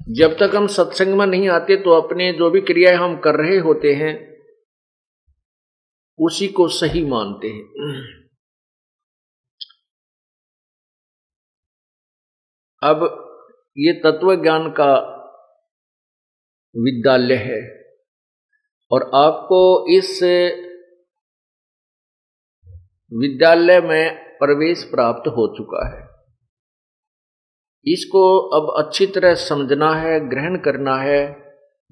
जब तक हम सत्संग में नहीं आते तो अपने जो भी क्रियाएं हम कर रहे होते हैं उसी को सही मानते हैं। अब ये तत्व ज्ञान का विद्यालय है और आपको इस विद्यालय में प्रवेश प्राप्त हो चुका है। इसको अब अच्छी तरह समझना है, ग्रहण करना है।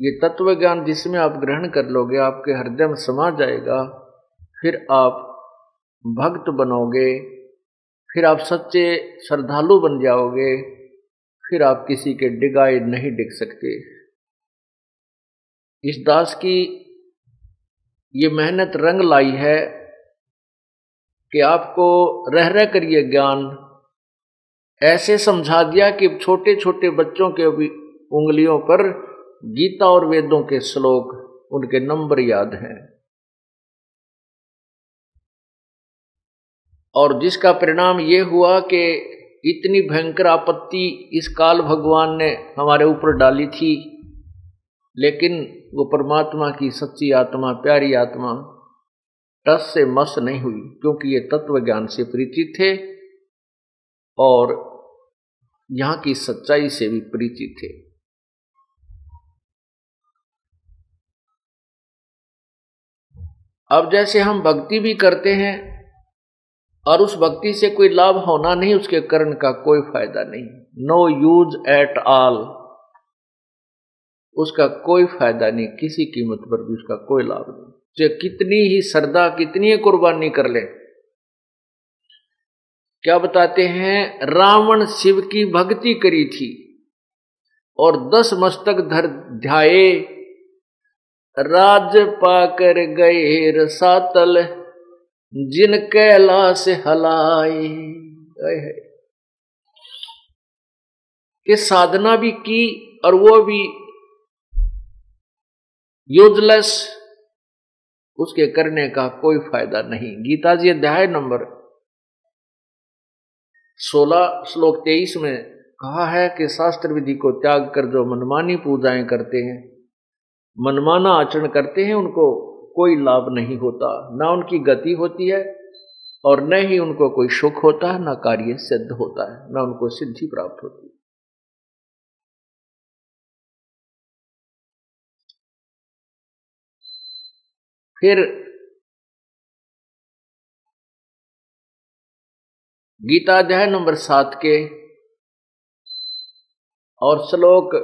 ये तत्व ज्ञान जिसमें आप ग्रहण कर लोगे, आपके हृदय में समा जाएगा, फिर आप भक्त बनोगे, फिर आप सच्चे श्रद्धालु बन जाओगे, फिर आप किसी के डिगाए नहीं डिग सकते। इस दास की ये मेहनत रंग लाई है कि आपको रह रह कर ये ज्ञान ऐसे समझा दिया कि छोटे छोटे बच्चों के भी उंगलियों पर गीता और वेदों के श्लोक, उनके नंबर याद हैं। और जिसका परिणाम ये हुआ कि इतनी भयंकर आपत्ति इस काल भगवान ने हमारे ऊपर डाली थी, लेकिन वो परमात्मा की सच्ची आत्मा, प्यारी आत्मा टस से मस नहीं हुई, क्योंकि ये तत्व ज्ञान से परिचित थे और यहाँ की सच्चाई से भी परिचित थे। अब जैसे हम भक्ति भी करते हैं और उस भक्ति से कोई लाभ होना नहीं, उसके करण का कोई फायदा नहीं, नो यूज एट ऑल, उसका कोई फायदा नहीं, किसी कीमत पर भी उसका कोई लाभ नहीं। चाहे कितनी ही श्रद्धा, कितनी ही कुर्बानी कर ले। क्या बताते हैं, रावण शिव की भक्ति करी थी और 10 मस्तक धर ध्याए, राज पाकर गए रसातल, जिन कैलाश हलाए। कि साधना भी की और वो भी यूजलेस, उसके करने का कोई फायदा नहीं। गीता जी अध्याय नंबर 16 श्लोक 23 में कहा है कि शास्त्र विधि को त्याग कर जो मनमानी पूजाएं करते हैं, मनमाना आचरण करते हैं, उनको कोई लाभ नहीं होता, ना उनकी गति होती है और न ही उनको कोई सुख होता है, ना कार्य सिद्ध होता है, ना उनको सिद्धि प्राप्त होती है। फिर गीता अध्याय नंबर 7 के और श्लोक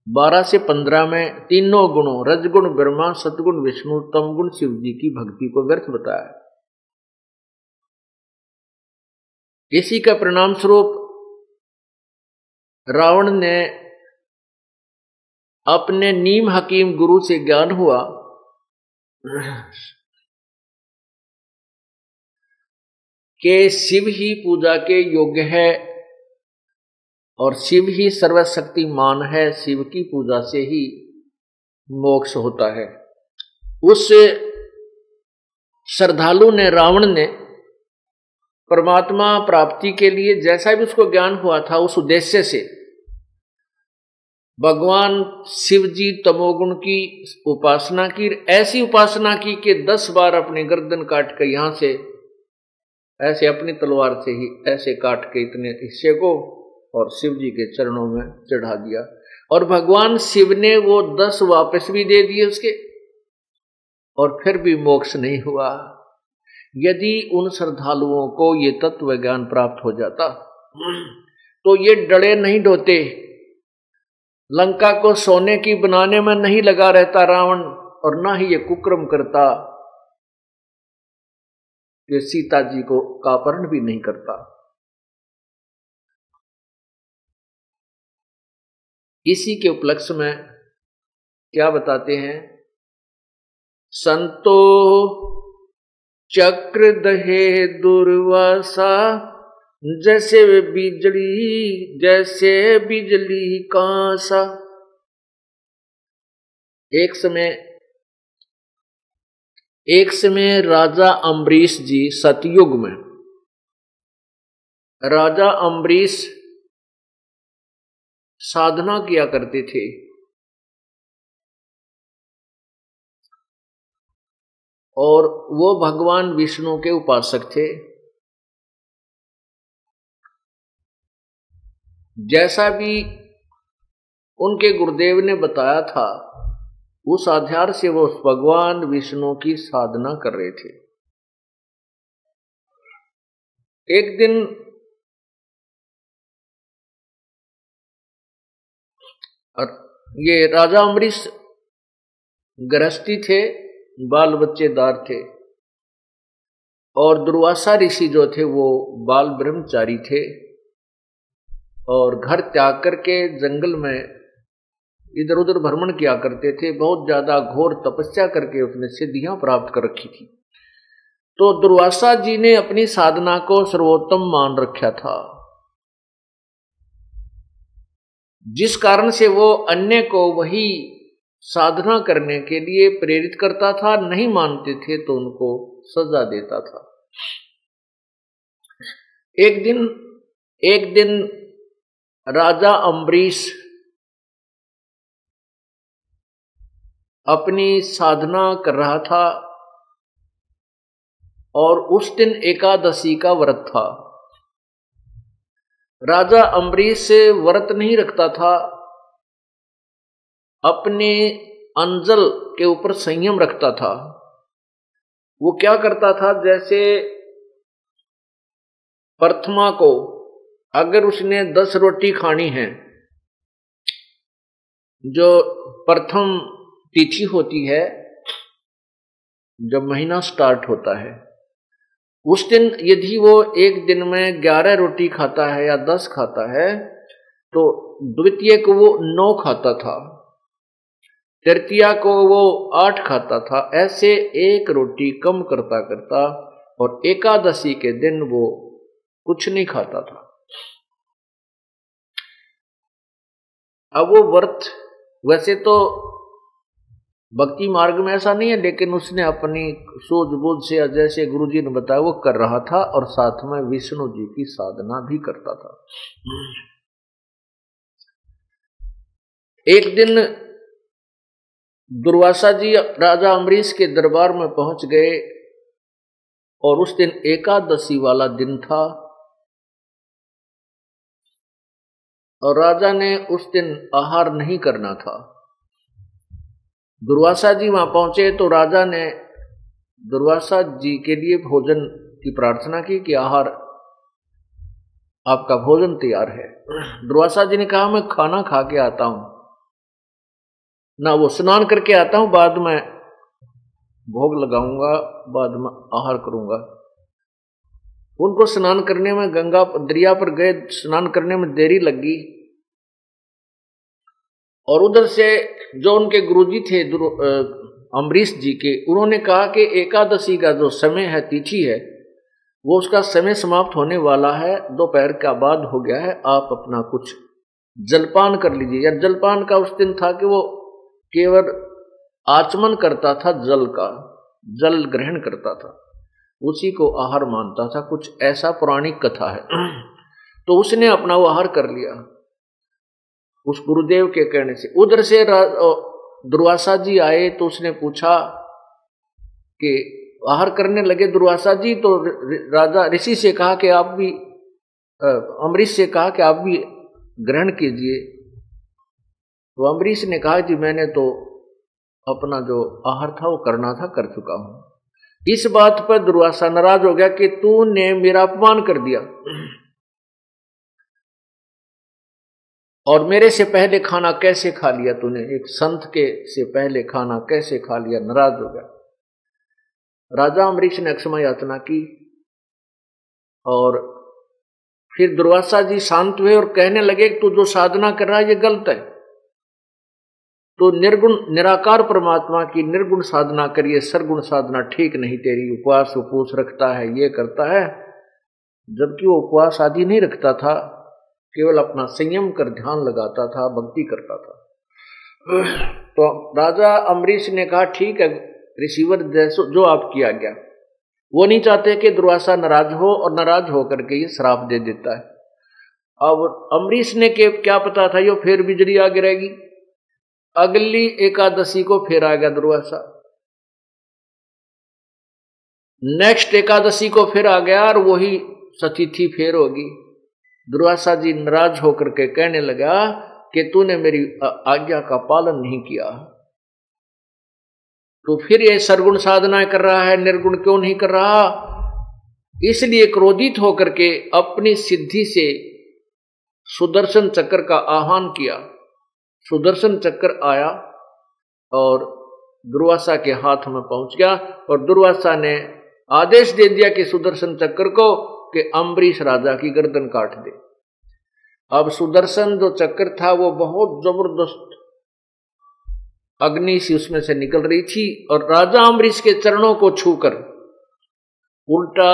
12 से 15 में तीनों गुणों, रजगुण ब्रह्मा, सतगुण विष्णु, तमगुण शिव जी की भक्ति को व्यर्थ बताया। इसी का परिणाम स्वरूप रावण ने अपने नीम हकीम गुरु से ज्ञान हुआ कि शिव ही पूजा के योग्य है और शिव ही सर्वशक्तिमान है, शिव की पूजा से ही मोक्ष होता है। उस श्रद्धालु ने, रावण ने परमात्मा प्राप्ति के लिए जैसा भी उसको ज्ञान हुआ था, उस उद्देश्य से भगवान शिव जी तमोगुण की उपासना की, ऐसी उपासना की कि 10 बार अपनी गर्दन काट कर यहां से ऐसे अपनी तलवार से ही ऐसे काट के इतने हिस्से को और शिव जी के चरणों में चढ़ा दिया। और भगवान शिव ने वो 10 वापस भी दे दिए उसके, और फिर भी मोक्ष नहीं हुआ। यदि उन श्रद्धालुओं को ये तत्व ज्ञान प्राप्त हो जाता तो ये डरे नहीं ढोते, लंका को सोने की बनाने में नहीं लगा रहता रावण, और ना ही ये कुक्रम करता कि सीता जी को का अपहरण भी नहीं करता। इसी के उपलक्ष्य में क्या बताते हैं, संतो चक्र दहे दुर्वासा, जैसे बिजली कांसा। एक समय राजा अम्बरीश जी, सतयुग में राजा अम्बरीश साधना किया करते थे। और वो भगवान विष्णु के उपासक थे। जैसा भी उनके गुरुदेव ने बताया था, उस आधार से वो भगवान विष्णु की साधना कर रहे थे। एक दिन ये राजा अम्बरीश गृहस्थी थे, बाल बच्चेदार थे, और दुर्वासा ऋषि जो थे वो बाल ब्रह्मचारी थे, और घर त्याग करके जंगल में इधर उधर भ्रमण किया करते थे। बहुत ज्यादा घोर तपस्या करके उसने सिद्धियां प्राप्त कर रखी थी। तो दुर्वासा जी ने अपनी साधना को सर्वोत्तम मान रखा था, जिस कारण से वो अन्य को वही साधना करने के लिए प्रेरित करता था। नहीं मानते थे तो उनको सजा देता था। एक दिन राजा अम्बरीश अपनी साधना कर रहा था, और उस दिन एकादशी का व्रत था। राजा अम्बरीश व्रत नहीं रखता था, अपने अंजल के ऊपर संयम रखता था। वो क्या करता था, जैसे प्रथमा को अगर उसने 10 रोटी खानी है, जो प्रथम तिथि होती है जब महीना स्टार्ट होता है, उस दिन यदि वो एक दिन में 11 रोटी खाता है या 10 खाता है, तो द्वितीय को वो 9 खाता था, तृतीया को वो 8 खाता था। ऐसे 1 रोटी कम करता करता, और एकादशी के दिन वो कुछ नहीं खाता था। अब वो व्रत वैसे तो भक्ति मार्ग में ऐसा नहीं है, लेकिन उसने अपनी सूझबूझ से, जैसे गुरुजी ने बताया, वो कर रहा था, और साथ में विष्णु जी की साधना भी करता था। एक दिन दुर्वासा जी राजा अम्बरीश के दरबार में पहुंच गए, और उस दिन एकादशी वाला दिन था, और राजा ने उस दिन आहार नहीं करना था। दुर्वासा जी वहां पहुंचे तो राजा ने दुर्वासा जी के लिए भोजन की प्रार्थना की कि आहार, आपका भोजन तैयार है। दुर्वासा जी ने कहा, मैं खाना खा के आता हूं ना, वो स्नान करके आता हूं, बाद में भोग लगाऊंगा, बाद में आहार करूंगा। उनको स्नान करने में, गंगा दरिया पर गए, स्नान करने में देरी लगी, और उधर से जो उनके गुरुजी थे अम्बरीश जी के, उन्होंने कहा कि एकादशी का जो समय है, तिथि है, वो उसका समय समाप्त होने वाला है, दोपहर का बाद हो गया है, आप अपना कुछ जलपान कर लीजिए। या जलपान का उस दिन था कि वो केवल आचमन करता था, जल ग्रहण करता था, उसी को आहार मानता था, कुछ ऐसा पौराणिक कथा है। तो उसने अपना वो आहार कर लिया उस गुरुदेव के कहने से। उधर से दुर्वासा जी आए तो उसने पूछा कि आहार करने लगे दुर्वासा जी, तो राजा ऋषि से कहा कि आप भी, अम्बरीश से कहा कि आप भी ग्रहण कीजिए। तो अम्बरीश ने कहा कि मैंने तो अपना जो आहार था वो करना था, कर चुका हूं। इस बात पर दुर्वासा नाराज हो गया कि तूने मेरा अपमान कर दिया, और मेरे से पहले खाना कैसे खा लिया तूने, एक संत के से पहले खाना कैसे खा लिया। नाराज हो गया। राजा अम्बरीश ने क्षमा याचना की, और फिर दुर्वासा जी शांत हुए और कहने लगे, तू जो साधना कर रहा है ये गलत है, तो निर्गुण निराकार परमात्मा की निर्गुण साधना करिए, सरगुण साधना ठीक नहीं तेरी। उपवास उपवास रखता है, ये करता है, जबकि वो उपवास आदि नहीं रखता था, केवल अपना संयम कर ध्यान लगाता था, भक्ति करता था। तो राजा अम्बरीश ने कहा, ठीक है ऋषिवर, जो आपकी आज्ञा। वो नहीं चाहते कि दुर्वासा नाराज हो, और नाराज होकर के ये श्राप दे देता है। अब अम्बरीश ने के क्या पता था यो फिर बिजली आ गिरेगी। अगली एकादशी को फिर आ गया दुर्वासा, नेक्स्ट एकादशी को फिर आ गया और वही सतिथि फिर होगी। दुर्वासा जी नाराज होकर के कहने लगा कि तूने मेरी आज्ञा का पालन नहीं किया, तो फिर ये सरगुण साधना कर रहा है, निर्गुण क्यों नहीं कर रहा। इसलिए क्रोधित होकर के अपनी सिद्धि से सुदर्शन चक्र का आह्वान किया। सुदर्शन चक्र आया और दुर्वासा के हाथ में पहुंच गया और दुर्वासा ने आदेश दे दिया कि सुदर्शन चक्र को कि अम्बरीश राजा की गर्दन काट दे। अब सुदर्शन जो चक्र था वो बहुत जबरदस्त अग्नि सी उसमें से निकल रही थी और राजा अम्बरीश के चरणों को छूकर उल्टा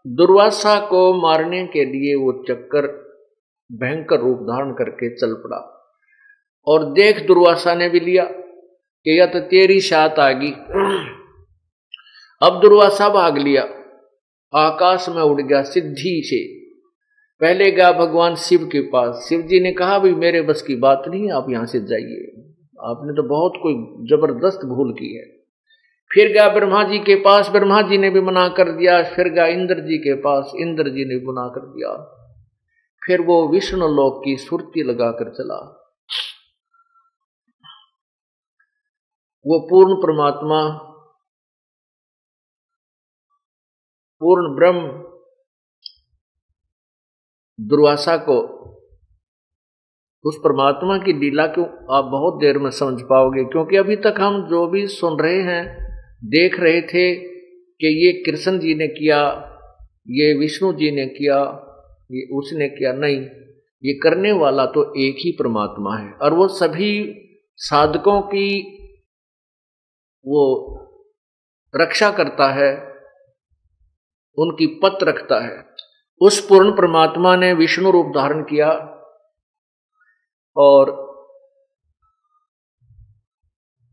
दुर्वासा को मारने के लिए वो चक्कर भयंकर रूप धारण करके चल पड़ा। और देख दुर्वासा ने भी लिया कि यह तो तेरी साथ आ गई। अब दुर्वासा भाग लिया, आकाश में उड़ गया सिद्धि से। पहले गया भगवान शिव के पास, शिव जी ने कहा भाई मेरे बस की बात नहीं, आप यहां से जाइए, आपने तो बहुत कोई जबरदस्त भूल की है। फिर गया ब्रह्मा जी के पास, ब्रह्मा जी ने भी मना कर दिया। फिर गया इंद्र जी के पास, इंद्र जी ने भी मना कर दिया। फिर वो विष्णु लोक की सुरती लगाकर चला। वो पूर्ण परमात्मा, पूर्ण ब्रह्म दुर्वासा को, उस परमात्मा की लीला को आप बहुत देर में समझ पाओगे, क्योंकि अभी तक हम जो भी सुन रहे हैं, देख रहे थे कि ये कृष्ण जी ने किया, ये विष्णु जी ने किया, ये उसने किया, नहीं, ये करने वाला तो एक ही परमात्मा है। और वो सभी साधकों की वो रक्षा करता है, उनकी पत रखता है। उस पूर्ण परमात्मा ने विष्णु रूप धारण किया और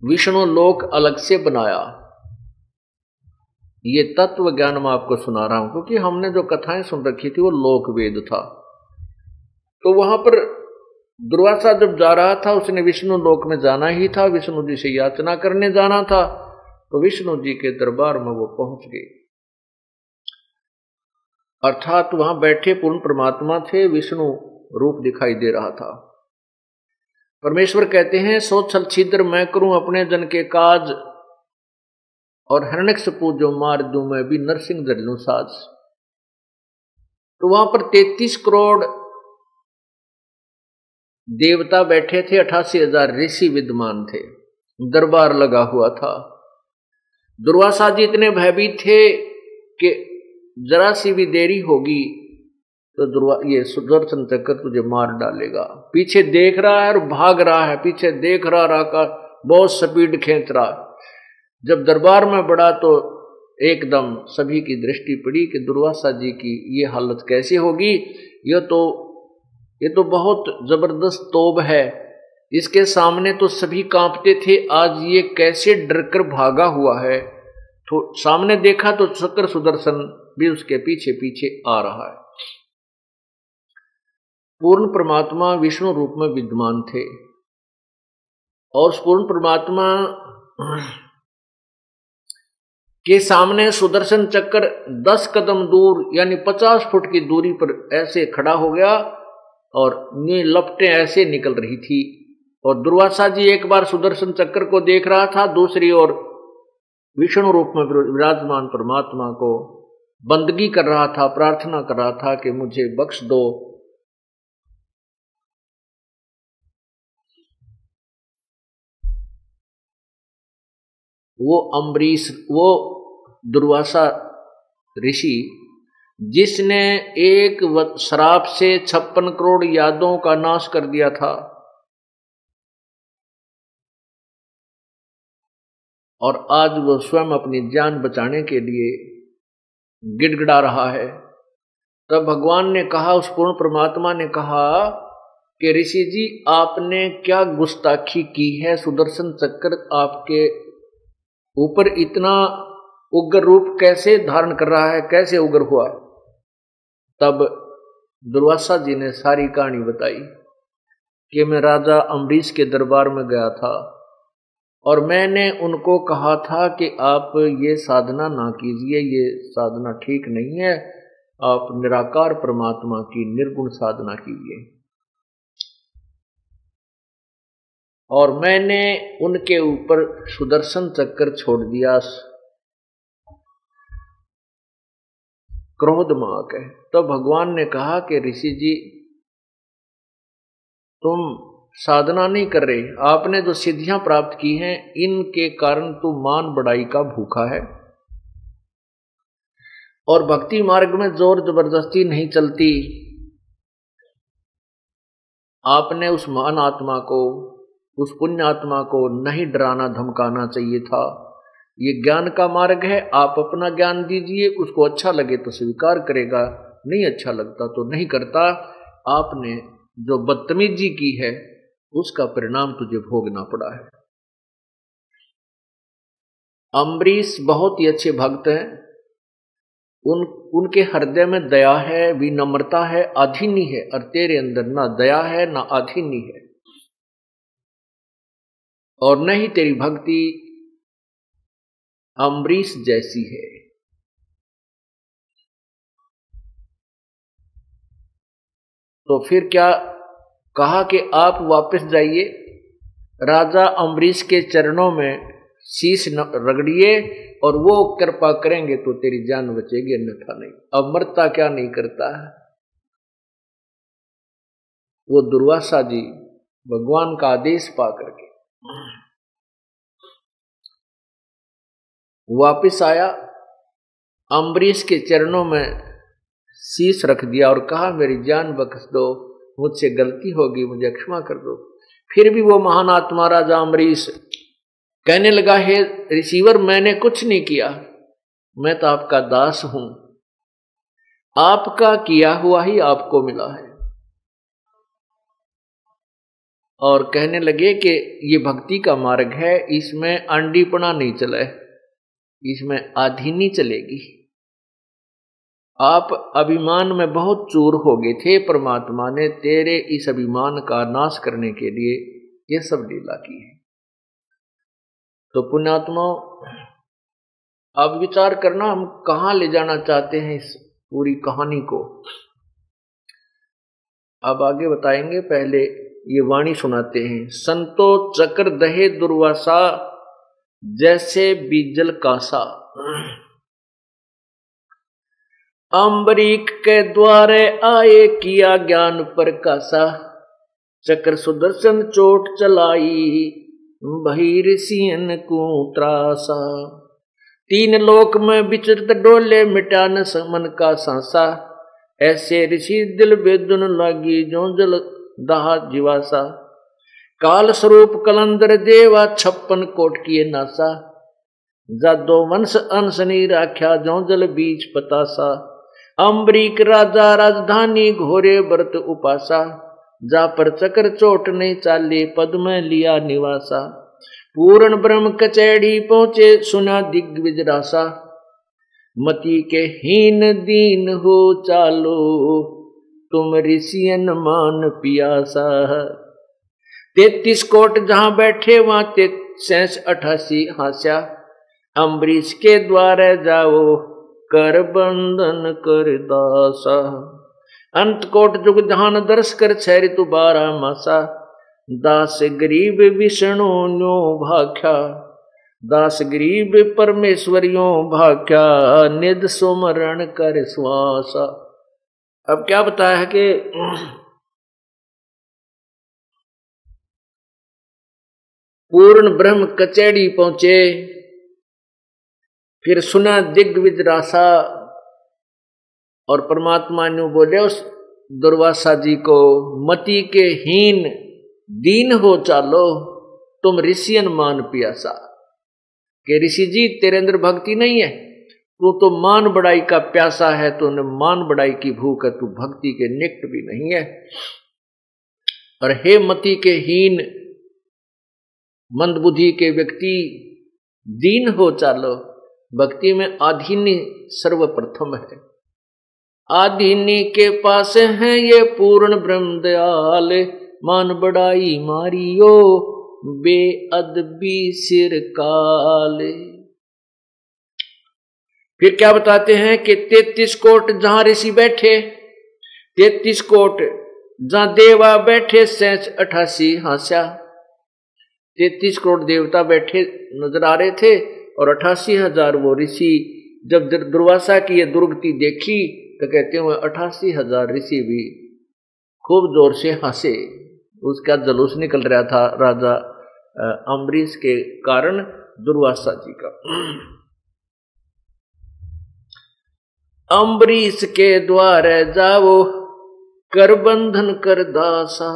विष्णु लोक अलग से बनाया। ये तत्व ज्ञान मैं आपको सुना रहा हूं, क्योंकि हमने जो कथाएं सुन रखी थी वो लोक वेद था। तो वहां पर दुर्वासा जब जा रहा था, उसने विष्णु लोक में जाना ही था, विष्णु जी से याचना करने जाना था। तो विष्णु जी के दरबार में वो पहुंच गए, अर्थात वहां बैठे पूर्ण परमात्मा थे, विष्णु रूप दिखाई दे रहा था। परमेश्वर कहते हैं सो छल छिद्र मैं करूं अपने जन के काज, और हिरण्यकशिपु जो मार दूं मैं भी नरसिंह धर लूं साज। तो वहां पर 33 करोड़ देवता बैठे थे, 88,000 ऋषि विद्यमान थे, दरबार लगा हुआ था। दुर्वासा जी इतने भयभीत थे कि जरा सी भी देरी होगी तो ये सुदर्शन चक्र तुझे मार डालेगा। पीछे देख रहा है और भाग रहा है, पीछे देख रहा का बहुत स्पीड खींच रहा है। जब दरबार में बढ़ा तो एकदम सभी की दृष्टि पड़ी कि दुर्वासा जी की ये हालत कैसे होगी। ये तो बहुत जबरदस्त तोब है, इसके सामने तो सभी कांपते थे, आज ये कैसे डरकर भागा हुआ है। तो सामने देखा तो चक्र सुदर्शन भी उसके पीछे पीछे आ रहा है। पूर्ण परमात्मा विष्णु रूप में विद्यमान थे और उस पूर्ण परमात्मा के सामने सुदर्शन चक्र 10 कदम दूर यानी 50 फुट की दूरी पर ऐसे खड़ा हो गया और नी लपटें ऐसे निकल रही थी। और दुर्वासा जी एक बार सुदर्शन चक्र को देख रहा था, दूसरी ओर विष्णु रूप में विराजमान परमात्मा को बंदगी कर रहा था, प्रार्थना कर रहा था कि मुझे बख्श दो। वो अम्बरीश, वो दुर्वासा ऋषि जिसने एक श्राप से 56 करोड़ यादों का नाश कर दिया था और आज वो स्वयं अपनी जान बचाने के लिए गिड़गिड़ा रहा है। तब भगवान ने कहा, उस पूर्ण परमात्मा ने कहा कि ऋषि जी आपने क्या गुस्ताखी की है, सुदर्शन चक्र आपके ऊपर इतना उग्र रूप कैसे धारण कर रहा है, कैसे उग्र हुआ। तब दुर्वासा जी ने सारी कहानी बताई कि मैं राजा अम्बरीश के दरबार में गया था और मैंने उनको कहा था कि आप ये साधना ना कीजिए, ये साधना ठीक नहीं है, आप निराकार परमात्मा की निर्गुण साधना कीजिए। और मैंने उनके ऊपर सुदर्शन चक्र छोड़ दिया क्रोध में आकर। तो भगवान ने कहा कि ऋषि जी तुम साधना नहीं कर रहे, आपने जो सिद्धियां प्राप्त की हैं इनके कारण तू मान बढ़ाई का भूखा है और भक्ति मार्ग में जोर जबरदस्ती नहीं चलती। आपने उस महान आत्मा को, उस पुण्य आत्मा को नहीं डराना धमकाना चाहिए था। ये ज्ञान का मार्ग है, आप अपना ज्ञान दीजिए, उसको अच्छा लगे तो स्वीकार करेगा, नहीं अच्छा लगता तो नहीं करता। आपने जो बदतमीजी की है उसका परिणाम तुझे भोगना पड़ा है। अम्बरीश बहुत ही अच्छे भक्त हैं, उनके हृदय में दया है, विनम्रता है, आधीनी है, और तेरे अंदर ना दया है ना आधीनी है और न ही तेरी भक्ति अम्बरीश जैसी है। तो फिर क्या कहा कि आप वापस जाइए, राजा अम्बरीश के चरणों में शीश रगड़िए और वो कृपा करेंगे तो तेरी जान बचेगी, अन्यथा नहीं। अब मरता क्या नहीं करता है। वो दुर्वासा जी भगवान का आदेश पा करके वापिस आया, अम्बरीश के चरणों में शीश रख दिया और कहा मेरी जान बख्श दो, मुझसे गलती होगी, मुझे क्षमा कर दो। फिर भी वो महान आत्मा राजा अम्बरीश कहने लगा, हे रिसीवर मैंने कुछ नहीं किया, मैं तो आपका दास हूं, आपका किया हुआ ही आपको मिला है। और कहने लगे कि ये भक्ति का मार्ग है, इसमें अंडीपना नहीं चला है, इसमें आधीनी चलेगी। आप अभिमान में बहुत चूर हो गए थे, परमात्मा ने तेरे इस अभिमान का नाश करने के लिए ये सब लीला की है। तो पुण्यात्मा अब विचार करना हम कहां ले जाना चाहते हैं इस पूरी कहानी को, अब आगे बताएंगे। पहले ये वाणी सुनाते हैं। संतो चक्र दहे दुर्वासा, जैसे बीजल कासा, अम्बरीक के द्वारे आए किया ज्ञान प्रकाशा, चक्र सुदर्शन चोट चलाई भई ऋषियन को त्रासा, तीन लोक में विचरत डोले मिटा न मन का सांसा, ऐसे ऋषि दिल बेदुन लागी जो जल दहा जीवासा, काल स्वरूप कलंदर देवा 56 कोट किए नासा, जादो वंश अनसनी राख्या जो जल बीच पतासा, अम्बरीक राजा राजधानी घोरे व्रत उपासा, जा पर चक्र चोट नहीं चाले पद में लिया निवासा, पूर्ण ब्रह्म कचैड़ी पहुंचे सुना दिग्विजरासा, मति के हीन दीन हो चालो तुम ऋषियन मान पियासा, 33 कोट जहां बैठे वहां 88 हास्या, अम्बरीश के द्वारे जाओ कर बंधन कर दासा, अंत कोट जुग जहान दर्श कर 6 ऋतु 12 मासा, दास गरीब विष्णु न्यो भाख्या, दास गरीब परमेश्वरियों भाख्या, निध सुमरण कर श्वासा। अब क्या बताया है कि पूर्ण ब्रह्म कचैड़ी पहुंचे, फिर सुना दिग्विजरासा, और परमात्मा ने बोले उस दुर्वासा जी को, मति के हीन दीन हो चालो तुम ऋषियन मान पियासा, कि ऋषि जी तेरे अंदर भक्ति नहीं है, तू तो मान बढ़ाई का प्यासा है, तूने मान बढ़ाई की भूख है, तू भक्ति के निकट भी नहीं है। और हे मति के हीन मंदबुद्धि के व्यक्ति, दीन हो चालो, भक्ति में आधीन सर्वप्रथम है। आदिनी के पास है ये पूर्ण ब्रह्म दयाल, मान बढ़ाई मारियो बेअदबी सिर काल। फिर क्या बताते हैं कि 33 कोट जहां ऋषि बैठे, 33 कोट जहां देवा बैठे, 88 हास्या। 33 करोड़ देवता बैठे नजर आ रहे थे और 88,000 वो ऋषि। जब दुर्वासा की ये दुर्गति देखी तो कहते हैं 88,000 ऋषि भी खूब जोर से हंसे। उसका जुलूस निकल रहा था राजा अम्बरीश के कारण दुर्वासा जी का। अम्बरीश के द्वारे जाओ कर बंधन कर दासा।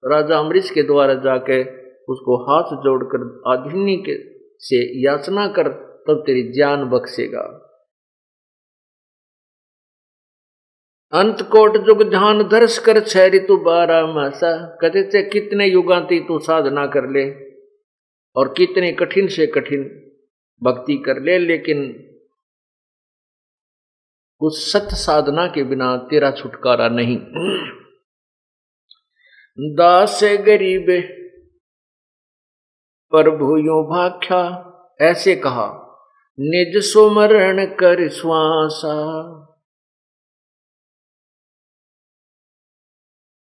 राजा अम्बरीश के द्वारा जाके उसको हाथ जोड़कर आधिनी के से याचना कर, तब तेरी जान बख्शेगा। अंत कोट जुग ध्यान दर्श कर 6 ऋतु 12 मासा। कहते थे कितने युगांती तू साधना कर ले और कितने कठिन से कठिन भक्ति कर ले, लेकिन उस सत्य साधना के बिना तेरा छुटकारा नहीं। दास गरीब प्रभु यो भाख्या, ऐसे कहा निज सुमरण कर श्वासा।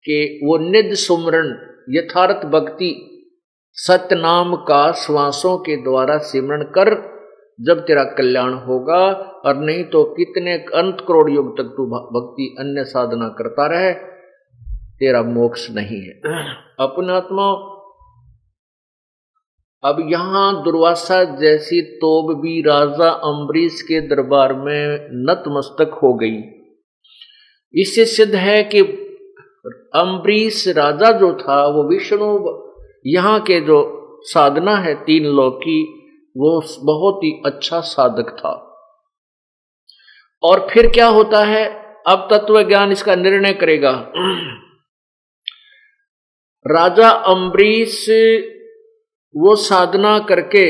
कि वो निज सुमरण यथार्थ भक्ति सत्य नाम का श्वासों के द्वारा सिमरण कर, जब तेरा कल्याण होगा। और नहीं तो कितने अनंत करोड़ युग तक तू भक्ति अन्य साधना करता रहे, तेरा मोक्ष नहीं है। अपने आत्मा अब यहां दुर्वासा जैसी तोब भी राजा अम्बरीश के दरबार में नतमस्तक हो गई। इससे सिद्ध है कि अम्बरीश राजा जो था वो विष्णु यहाँ के जो साधना है 3 लोक की, वो बहुत ही अच्छा साधक था। और फिर क्या होता है, अब तत्व ज्ञान इसका निर्णय करेगा। राजा अम्बरीश वो साधना करके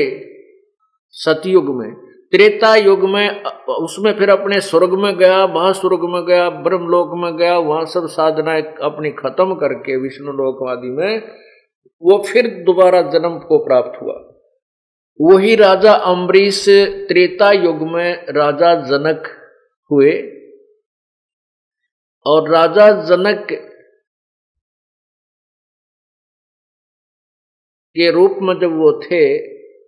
सतयुग में, त्रेता युग में, उसमें फिर अपने स्वर्ग में गया, महास्वर्ग में गया, ब्रह्मलोक में गया, वहां सब साधनाएं अपनी खत्म करके विष्णु लोक आदि में वो फिर दोबारा जन्म को प्राप्त हुआ। वही राजा अम्बरीश त्रेता युग में राजा जनक हुए। और राजा जनक के रूप में जब वो थे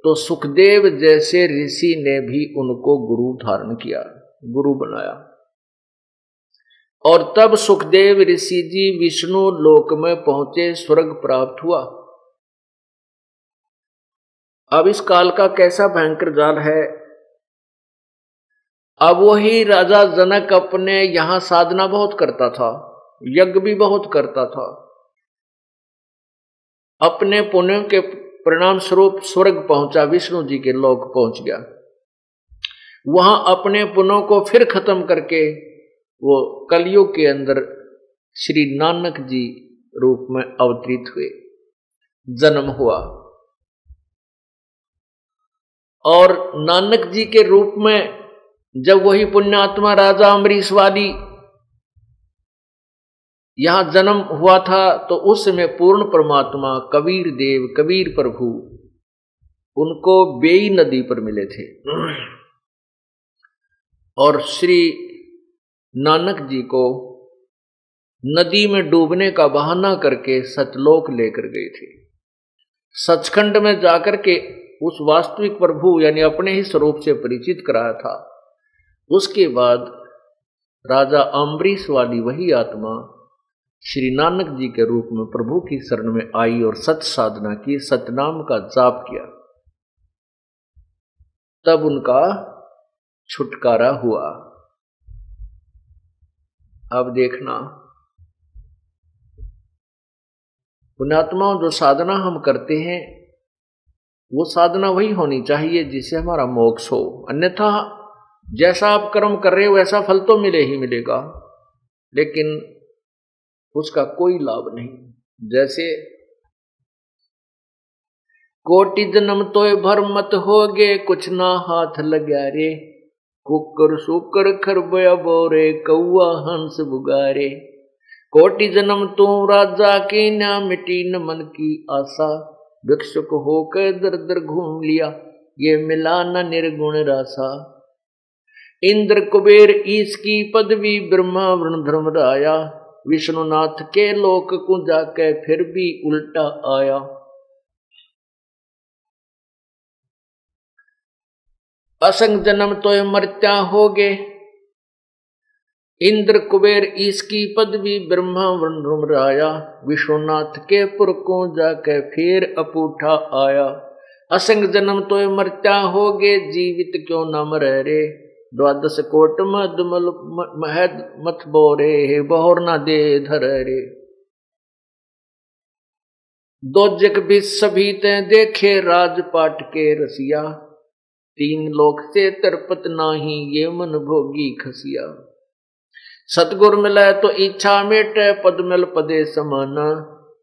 तो सुखदेव जैसे ऋषि ने भी उनको गुरु धारण किया, गुरु बनाया। और तब सुखदेव ऋषि जी विष्णु लोक में पहुंचे, स्वर्ग प्राप्त हुआ। अब इस काल का कैसा भयंकर जाल है। अब वही राजा जनक अपने यहां साधना बहुत करता था, यज्ञ भी बहुत करता था, अपने पुण्य के परिणाम स्वरूप स्वर्ग पहुंचा, विष्णु जी के लोक पहुंच गया। वहां अपने पुण्यों को फिर खत्म करके वो कलयुग के अंदर श्री नानक जी रूप में अवतरित हुए, जन्म हुआ। और नानक जी के रूप में जब वही पुण्यात्मा राजा अम्बरीश वाली यहां जन्म हुआ था, तो उस समय पूर्ण परमात्मा कबीर देव, कबीर प्रभु उनको बेई नदी पर मिले थे। और श्री नानक जी को नदी में डूबने का बहाना करके सतलोक लेकर गए थे। सचखंड में जाकर के उस वास्तविक प्रभु यानी अपने ही स्वरूप से परिचित कराया था। उसके बाद राजा अम्बरीश वाली वही आत्मा श्री नानक जी के रूप में प्रभु की शरण में आई और सत्य साधना की, सतनाम का जाप किया, तब उनका छुटकारा हुआ। अब देखना, पुण्यात्माओं, जो साधना हम करते हैं वो साधना वही होनी चाहिए जिससे हमारा मोक्ष हो। अन्यथा जैसा आप कर्म कर रहे हो वैसा फल तो मिले ही मिलेगा, लेकिन उसका कोई लाभ नहीं। जैसे कोटि जन्म तोय भर मत होगे, कुछ ना हाथ लगा रे। कुकर सुकर खरबया बोरे कौआ हंस बुगारे। कोटि जन्म तू राजा की ना मिटी न मन की आशा। भिक्षुक होकर दर दर घूम लिया ये मिला न निर्गुण रासा। इंद्र कुबेर ईश की पदवी ब्रह्मा वरुण धर्मराया। विष्णुनाथ के लोक को जाके फिर भी उल्टा आया। असंग जन्म तो मर्त्या होगे। इंद्र कुबेर ईश की पदवी ब्रह्मा वरुण धर्मराया। विश्वनाथ के पुर को जाके फिर अपूठा आया। असंग जन्म तो मर्त्या होगे जीवित क्यों न मरे रे। द्वादश कोट मधुमल महद मत बोरे बहोर न दे धर रे। दो जग भी सभी ते देखे राजपाट के रसिया। तीन लोक से तरपत नाही ये मन भोगी खसिया। सतगुर मिले तो इच्छा मेटे पद मिल पदे समाना।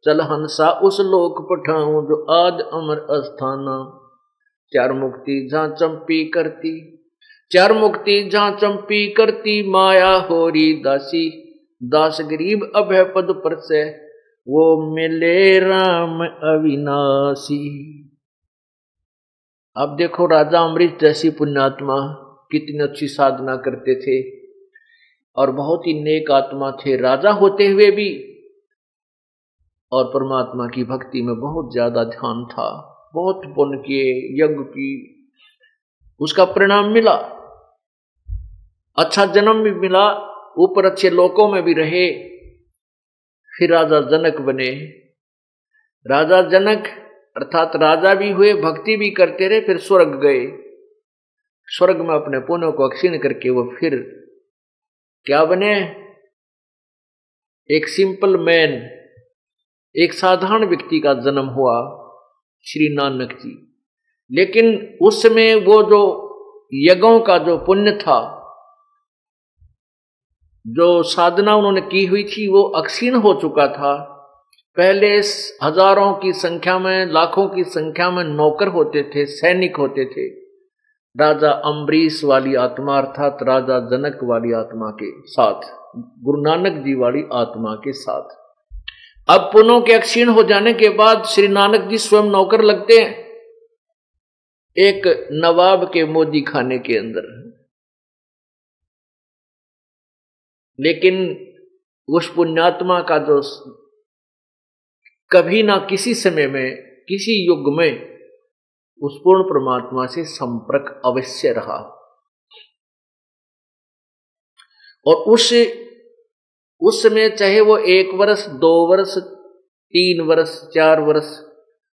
चल हंसा उस लोक पठाऊं जो आद अमर अस्थाना। चार मुक्ति जहां चंपी करती। चार मुक्ति जहां चंपी करती माया होरी दासी। दास गरीब अभय पद पर से वो मिले राम अविनाशी। अब देखो राजा अमरीश जैसी पुण्यात्मा कितनी अच्छी साधना करते थे और बहुत ही नेक आत्मा थे राजा होते हुए भी, और परमात्मा की भक्ति में बहुत ज्यादा ध्यान था। बहुत पुण्य किए, यज्ञ की, उसका परिणाम मिला। अच्छा जन्म भी मिला, ऊपर अच्छे लोकों में भी रहे। फिर राजा जनक बने। राजा जनक अर्थात राजा भी हुए, भक्ति भी करते रहे, फिर स्वर्ग गए। स्वर्ग में अपने पुण्यों को क्षीण करके वो फिर क्या बने? एक सिंपल मैन, एक साधारण व्यक्ति का जन्म हुआ, श्री नानक जी। लेकिन उस समय वो जो यज्ञों का जो पुण्य था, जो साधना उन्होंने की हुई थी, वो अक्षीण हो चुका था। पहले हजारों की संख्या में, लाखों की संख्या में नौकर होते थे, सैनिक होते थे। राजा अम्बरीश वाली आत्मा अर्थात राजा जनक वाली आत्मा के साथ, गुरु नानक जी वाली आत्मा के साथ। अब पुण्यों के अक्षीण हो जाने के बाद श्री नानक जी स्वयं नौकर लगते हैं एक नवाब के मोदी खाने के अंदर। लेकिन उस पुण्यात्मा का जो कभी ना किसी समय में, किसी युग में उस पूर्ण परमात्मा से संपर्क अवश्य रहा। और उस समय चाहे वो 1 वर्ष, 2 वर्ष, 3 वर्ष, 4 वर्ष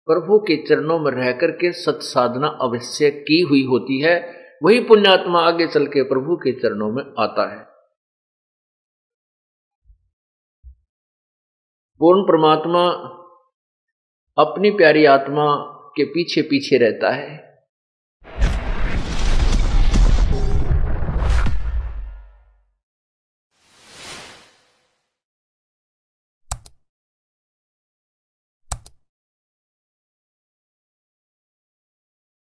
प्रभु के चरणों में रह करके सत साधना अवश्य की हुई होती है। वही पुण्यात्मा आगे चल के प्रभु के चरणों में आता है। पूर्ण परमात्मा अपनी प्यारी आत्मा के पीछे पीछे रहता है।